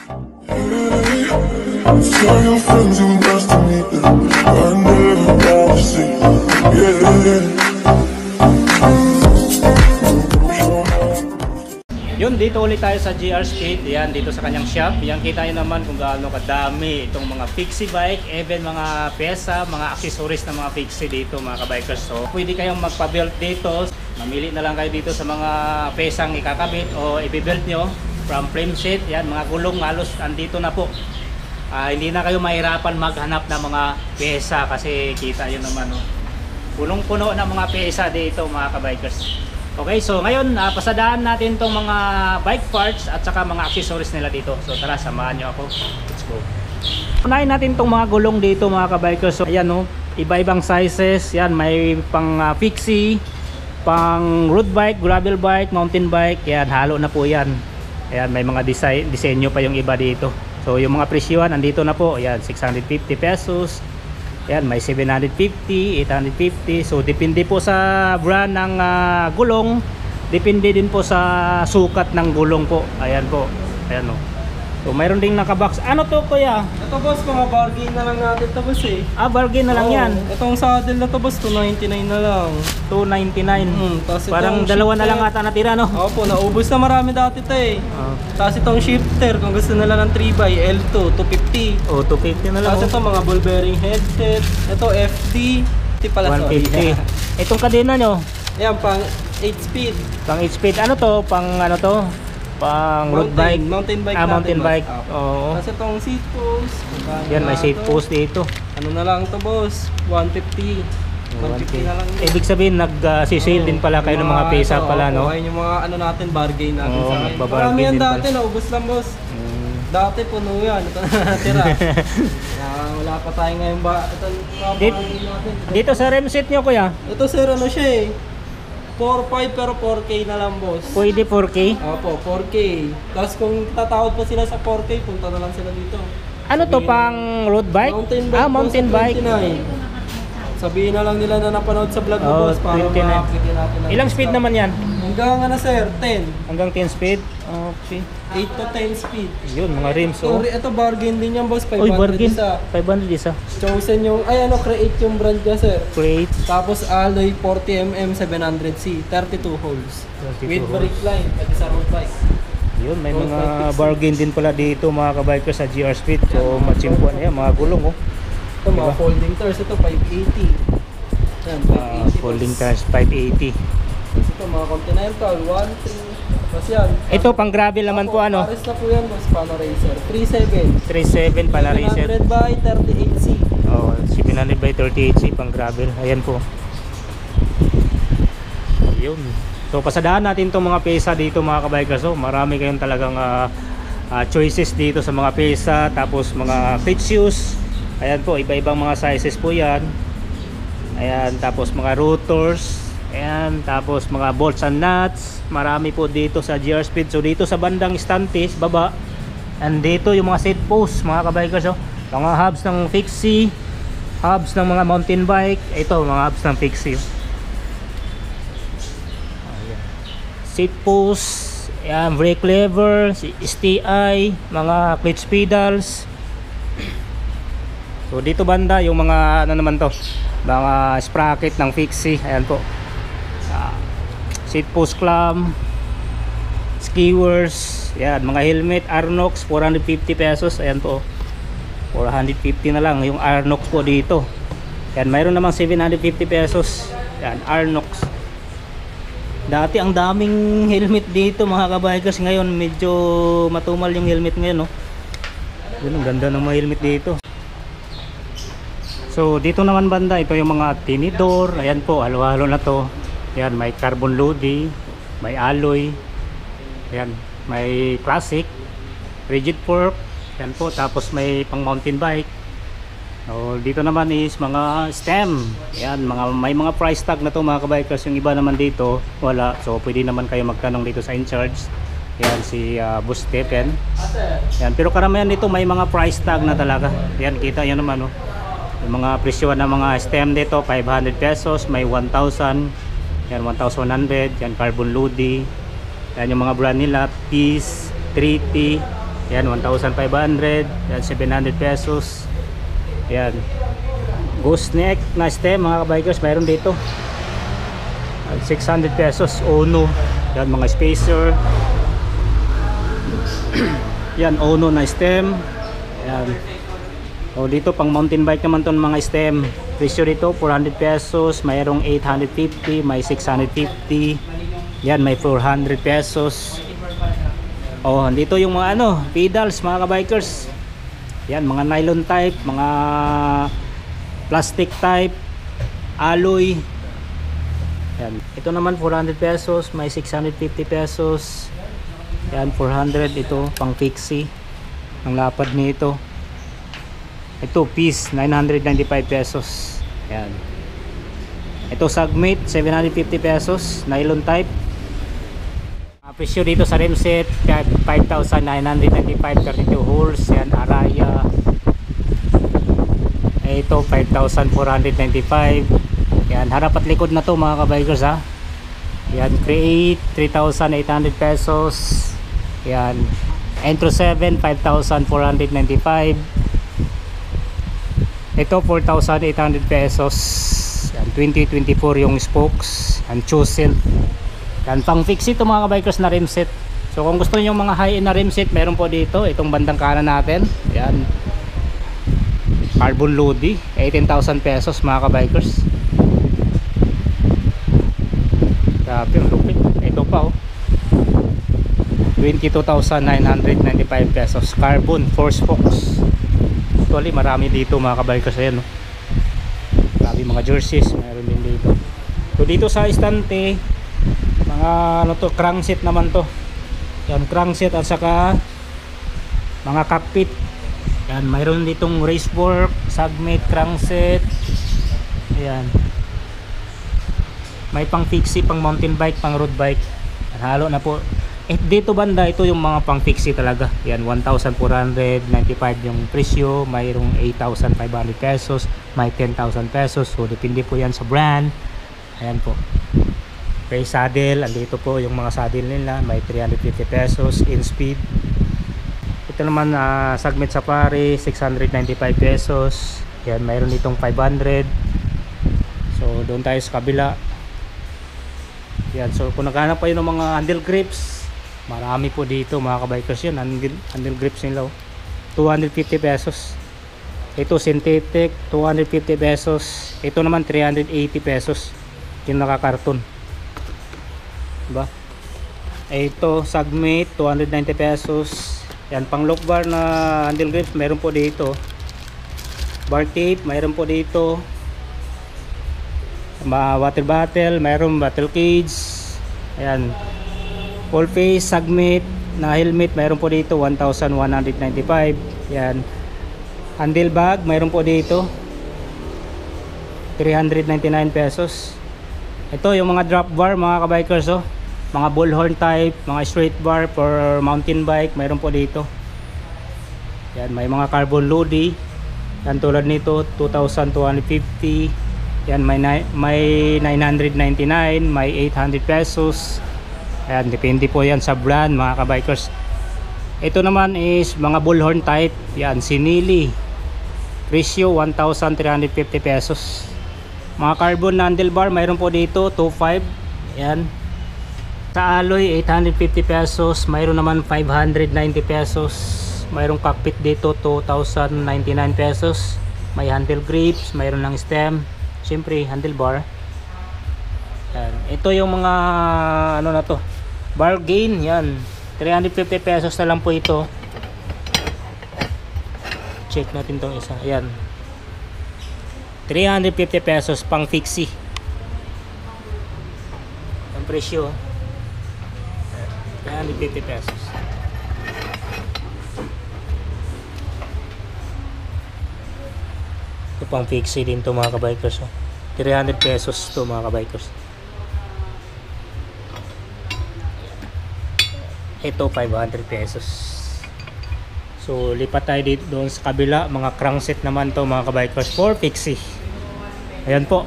Tell your friends it was nice to meet them. I never got to see. Yun, dito ulit tayo sa GR Speed. Yan, dito sa kanyang shop. Yan, kita nyo naman kung gaano kadami itong mga fixie bike, even mga pyesa, mga accessories ng mga fixie dito mga kabikers. So, pwede kayong magpa-build dito. Mamili na lang kayo dito sa mga pyesang ikakabit o i-build nyo from frame sheet. Yan, mga gulong halos andito na po. Hindi na kayo mahirapan maghanap ng mga pyesa kasi kita nyo naman, oh, punong-puno ng mga pyesa dito mga kabikers. Okay, so ngayon pasadaan natin tong mga bike parts at saka mga accessories nila dito. So tara, samahan nyo ako. Let's go. Unahin natin tong mga gulong dito mga kabikers. So ayan, no, iba-ibang sizes. Yan, may pang fixie, pang road bike, gravel bike, mountain bike. Yan, halo na po yan. Ayan, may mga disenyo pa yung iba dito. So yung mga presyohan andito na po. Ayan, 650 pesos. Ayan, may 750, 850. So depende po sa brand ng gulong. Depende din po sa sukat ng gulong po. Ayan po. Ayan, o. So mayroon ding nakabox. Ano to kuya? Ito boss, mga bargain na lang natin ito boss eh. Bargain na lang yan. Itong saddle na to boss, 299 na lang. 299. Parang itong dalawa na shifter, lang ata natira, no? Opo, naubos na marami dati ito eh. Tapos itong shifter, kung gusto nila ng 3x, L2, 250. 250 na lang. Tapos ito mga ball bearing headset. Ito FD, pala 150. Itong kadena nyo? Ayan, pang 8 speed. Pang 8 speed. Ano to? Pang ano to? Pang road bike. Mountain bike mountain bike. Oo. Tapos itong seat post. Yan, may seat post dito. Ano na lang to boss? 150. 150 na lang. Ibig sabihin nag-sale din pala kayo ng mga pyesa pala, no? Ayun yung mga ano natin, bargain natin sa akin. Marami yan dati, naubos lang boss. Dati puno yan. Ito na natira. Wala pa tayo ngayon ba? Ito dito sa rim set nyo kuya? Ito sir, ano siya eh. 4.5 pero 4K na lang boss. Pwede 4K? Opo, 4K. Tapos kung tatawad pa sila sa 4K, punta na lang sila dito. Ano to, pang road bike? Mountain bike. Mountain bike. 29. Sabihin na lang nila na napanood sa vlog mo boss para makakita natin. Ilang speed naman yan? Hanggang ano sir, 10. Hanggang 10 speed? Okay. 8 to 10 speed. Yun, mga rims. Oh. Ito bargain din yan boss, 500 Uy, bargain. isa. 500 isa. Chosen yung, create yung brand niya sir. Create. Tapos alloy 40mm 700C, 32 holes. 32 with holes. brake line, pati sa road bike. Yun, may mga bargain din pala dito mga kabikers sa GR Speed. So matsimpuan yan, mga gulong, oh. Ito mga folding tires, ito 580. Yan, 580. Folding tires 580. Ito mga Continental, 1.3. Tapos yan. Ito pang gravel naman po, ano? Pares na po yan boss, Pano Racer. 3.7. 3.7 pala racer. 700 by 38C. Oh, 700 by 38C pang gravel. Ayan po. Yun. So pasadaan natin itong mga pyesa dito mga kabikers. So marami kayong talagang choices dito sa mga pyesa. Tapos mga fit shoes. Ayan po, iba-ibang mga sizes po yan. Ayan, tapos mga rotors. Ayan, tapos mga bolts and nuts. Marami po dito sa GR Speed. So dito sa bandang estantes, baba. And dito yung mga seat posts mga kabikers. So, mga hubs ng fixie, hubs ng mga mountain bike. Ito, mga hubs ng fixie. Ayan. Seat posts. Ayan, brake lever, STI, mga clutch pedals. So dito banda yung mga ano naman to, mga sprocket ng fixie. Ayan po. Seat post clamp, skewers, yan, mga helmet, Arnox, 450 pesos. Ayan po, 450 na lang yung Arnox po dito. Yan, mayroon namang 750 pesos. Yan, Arnox. Dati ang daming helmet dito mga kabikers. Ngayon medyo matumal yung helmet ngayon, no? Yun, ang ganda ng mga helmet dito. So dito naman banda, ito yung mga tinidor. Ayan po, halo-halo na to. Yan, may carbon lodi, may alloy. Yan, may classic, rigid fork. Yan po, tapos may pang mountain bike. So dito naman is mga stem. Yan, may mga price tag na to mga kabikers. Yung iba naman dito wala. So pwede naman kayo magtanong dito sa in-charge. Yan si Boss Stephen. Yan, pero karamihan dito may mga price tag na talaga. Yan, kita yan naman, oh. Yung mga presyo ng mga stem dito 500 pesos, may 1,000. Yan, 1,100. Yan, carbon lodi. Yan yung mga brand nila, Peace, 3T, Yan, 1,500. Yan, 700 pesos. Yan. Gooseneck na stem mga kabikers, mayroon dito. 600 pesos. Ono. Yan, mga spacer. Yan, Ono na stem. Yan. O dito pang mountain bike naman ton mga stem. Presyo dito 400 pesos, mayroong 850, may 650. Yan, may 400 pesos. Oh, dito yung mga pedals mga kabikers. Yan, mga nylon type, mga plastic type, alloy. Yan. Ito naman 400 pesos, may 650 pesos. Yan, 400 ito, pang fixie. Ang lapad nito. Ito, piece, 995 pesos. Yan. Ito, Sagmate, 750 pesos, nylon type. Presyo dito sa rim set 5,995, 32 holes. Yan, Araya. Ito 5,495. Yan, harap at likod na to mga kabikers ha. Yan, Create 3,800 pesos. Yan, Entro 7 5,495. Ito 4,800 pesos. Yan, 2024 yung spokes. Yan, Chosen. Yan, pang fix ito mga kabikers na rim set. So kung gusto niyo mga high-end na rim set, meron po dito itong bandang kanan natin. Yan, Carbon Lodi, 18,000 pesos mga kabikers. Grabe, ang lupit. Ito pa 22,995 pesos. Carbon 4 spokes. Actually marami dito mga kabikers. Ayan, grabe, mga jerseys meron din dito. So dito sa istante, mga crankset naman to. Yan, crankset at saka mga cockpit. Yan, mayroon ditong racework, Sagmate crankset. Ayan, may pang fixie, pang mountain bike, pang road bike. Yan, halo na po. Dito banda, ito yung mga pang fixie talaga. Yan, 1,495 yung presyo. Mayroong 8,500 pesos, may 10,000 pesos. So depende po yan sa brand. Ayan po. Okay, saddle, andito po yung mga saddle nila, may 350 pesos in speed. Ito naman Sagmate Safari, 695 pesos. Yan, mayroon ditong 500. So doon tayo sa kabila. Yan, so kung naghanap pa yun ng mga handle grips, marami po dito mga kabikers. Yun, handle grips nila 250 pesos. Ito synthetic, 250 pesos. Ito naman 380 pesos yung nakakarton. Diba? Ito Sagmate, 290 pesos. Yan, pang lock bar na handle grips meron po dito. Bar tape meron po dito. Water bottle, meron battle cage. Ayan, full face Sagmate na helmet meron po dito, 1,195. Yan, handle bag meron po dito, 399 pesos. Ito yung mga drop bar mga kabikers mga bullhorn type, mga straight bar for mountain bike, mayroon po dito. Yan, may mga carbon Lodi. Yan, tulad nito 2,250. Yan, may 999, may 800 pesos. Ayan, depende po yan sa brand mga kabikers. Ito naman is mga bullhorn type. Yan, Sinili, presyo 1,350 pesos. Mga carbon handlebar mayroon po dito 2,500. Yan, sa alloy 850 pesos, mayroon naman 590 pesos. Mayroong cockpit dito 2,099 pesos. May handle grips, mayroon ng stem, siyempre handlebar. Yan, ito yung mga na to, bargain. Yan, 350 pesos na lang po ito. Check natin tong isa. Yan, 350 pesos pang fixie ang presyo. 350 pesos. Ito pang fixie din to mga kabikers. 300 pesos to mga kabikers. Ito 500 pesos. So lipat tayo dito doon sa kabila, mga crankset naman to mga kabikers for fixie. Ayan po,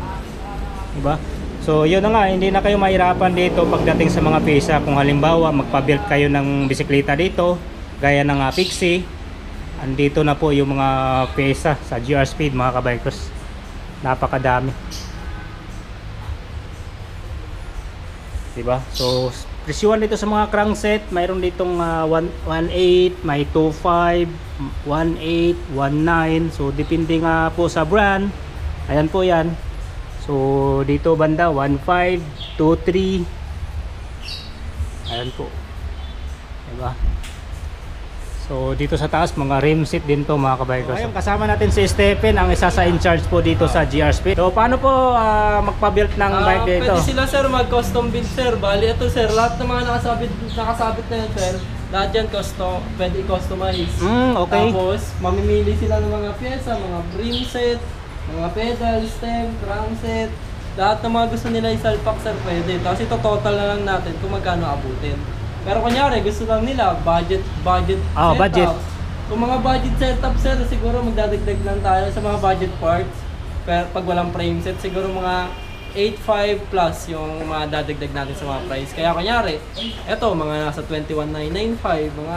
diba? So yun na nga, hindi na kayo mahirapan dito pagdating sa mga pyesa. Kung halimbawa magpa-build kayo ng bisikleta dito, gaya ng Pixie. Andito na po yung mga pyesa sa GR Speed mga kabikers. Napakadami. Diba? So presyuhan dito sa mga crankset, mayroon ditong 1.8, may 2.5, 1.8, 1.9. So depende nga po sa brand. Ayan po yan. So dito banda 1.5, 2.3. Ayan po. Diba? So dito sa taas mga rim seat din to mga kabikers. Ngayon kasama natin si Stephen, ang isa sa in charge po dito sa GR Speed. So paano po magpa-build ng bike dito? Pwede sila sir mag-custom build sir. Bali ito sir, lahat ng mga nakasabit na yan sir, lahat yan pwede i-customize. Okay. Tapos mamimili sila ng mga pyesa, mga rim set, mga pedal, stem, crankset. Lahat ng mga gusto nila isalpak sir pwede. Tapos ito total na lang natin kung magkano abutin. Pero kunyari, gusto lang nila, budget setup. Budget. Kung mga budget setup sir, siguro magdadagdag lang tayo sa mga budget parts. Pero pag walang frame set, siguro mga 8.5 plus yung mga dadagdag natin sa mga price. Kaya kunyari, eto, mga nasa 21,995, mga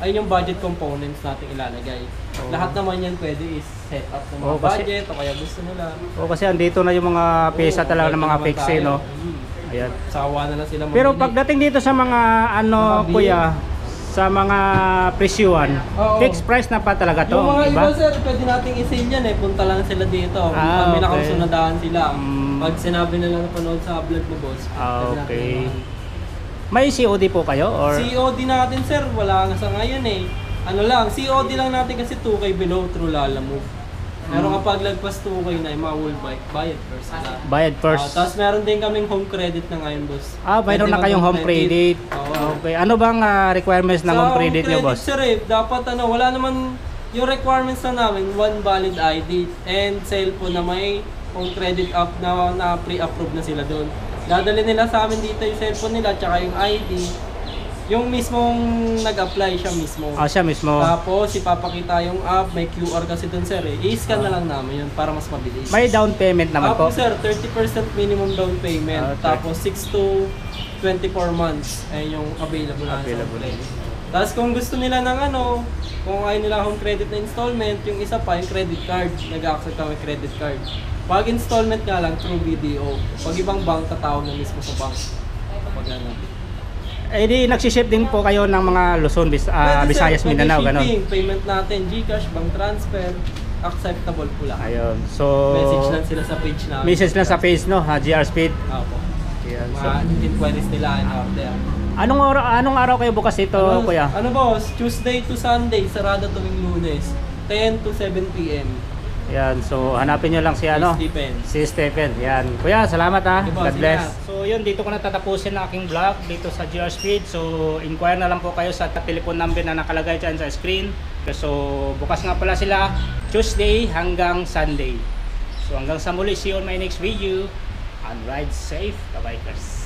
ayun yung budget components natin ilalagay. Lahat naman yan pwede is set up ng mga budget o kaya gusto nila. Kasi andito na yung mga pyesa talaga ng mga Pixie, no? Ayan. Sawa na lang sila Pero mamili. pagdating dito sa mga kuya, sa mga presyuhan, fixed price na pa talaga to, yung mga diba? iba sir, pwede nating i-sale yan eh. Punta lang sila dito. Pag may nakasunadahan sila. Pag sinabi nila na panood sa vlog mo boss, Okay. May COD po kayo? Or? COD natin sir, wala nga sa ngayon eh. Ano lang, COD lang natin kasi 2K below through Lalamove. Pero kapag lagpas 2K na yung mga whole bike, bayad first na. Bayad first. Tapos meron din kaming home credit na ngayon boss. Mayroon na kayong home credit. Okay. Ano bang requirements ng home credit nyo boss? Sir dapat wala naman yung requirements na namin, one valid ID and cellphone na may home credit app na pre-approve na sila doon. Dadali nila sa amin dito yung cellphone nila tsaka yung ID. Yung mismong nag-apply siya mismo. Siya mismo. Tapos ipapakita yung app, may QR kasi dun sir eh. I-scan na lang namin yun para mas mabilis. May down payment naman po? Sir, 30% minimum down payment. Tapos 6 to 24 months ay yung available na sa credit. Tapos kung gusto nila ng kung ayaw nila home credit na installment, yung isa pa yung credit card. Nag-accept kami credit card. Pag installment nga lang through BDO. Pag ibang bank, tatawag na mismo sa bank. Pag di nagsiship din po kayo ng mga Luzon, Visayas, Mindanao, gano'n? Payment natin, GCash, bank transfer, acceptable po lang. Ayun. So, message lang sila sa page namin. Message lang sa page, no? GR Speed. Opo. Ayan, so, Mga inquiries nila in order. Anong araw kayo bukas dito, kuya? Boss? Tuesday to Sunday, sarado tuwing Lunes. 10 to 7 p.m. Yan, so hanapin nyo lang si Stephen. Yan. Kuya, salamat ha. God bless. So yun, dito ko na tatapusin ang aking vlog dito sa GR Speed. So inquire na lang po kayo sa telephone number na nakalagay dyan sa screen. So bukas nga pala sila Tuesday hanggang Sunday. So hanggang sa muli, see you on my next video. And ride safe, kabikers.